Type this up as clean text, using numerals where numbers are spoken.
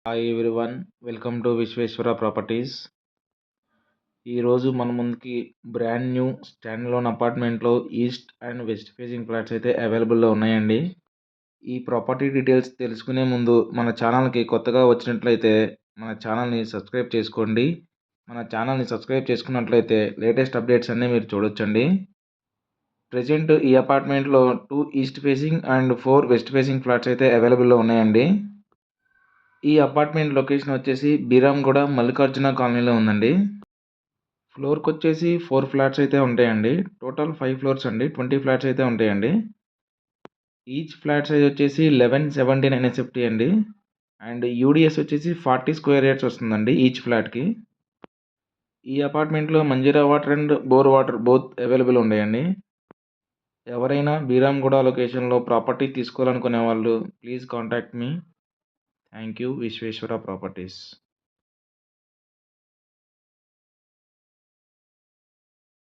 Hi everyone, welcome to Vishweshwara properties. ఈరోజు మన ముందుకి బ్రాండ్ న్యూ స్టాండ్ లోన్ అపార్ట్మెంట్లో east and west facing flats అయితే అవైలబుల్లో ఉన్నాయండి. ఈ ప్రాపర్టీ డీటెయిల్స్ తెలుసుకునే ముందు మన ఛానల్కి కొత్తగా వచ్చినట్లయితే మన ఛానల్ని సబ్స్క్రైబ్ చేసుకోండి. మన ఛానల్ని సబ్స్క్రైబ్ చేసుకున్నట్లయితే లేటెస్ట్ అప్డేట్స్ అన్నీ మీరు చూడొచ్చండి. ప్రజెంట్ ఈ అపార్ట్మెంట్లో 2 east facing and 4 west facing flats అయితే అవైలబుల్లో ఉన్నాయండి. ఈ అపార్ట్మెంట్ లొకేషన్ వచ్చేసి బీరాంగూడ మల్లికార్జున కాలనీలో ఉందండి. ఫ్లోర్కి వచ్చేసి 4 ఫ్లాట్స్ అయితే ఉంటాయండి. టోటల్ 5 ఫ్లోర్స్ అండి. 20 ఫ్లాట్స్ అయితే ఉంటాయండి. ఈచ్ ఫ్లాట్ సైజ్ వచ్చేసి 1179 NSFT అండి. అండ్ యూడిఎస్ వచ్చేసి 40 స్క్వేర్ యార్డ్స్ వస్తుందండి ఈచ్ ఫ్లాట్కి. ఈ అపార్ట్మెంట్లో Manjira water and bore water both available ఉన్నాయండి. ఎవరైనా బీరాంగూడ లొకేషన్లో ప్రాపర్టీ తీసుకోవాలనుకునే వాళ్ళు please contact me. Thank you, Vishweshwara properties.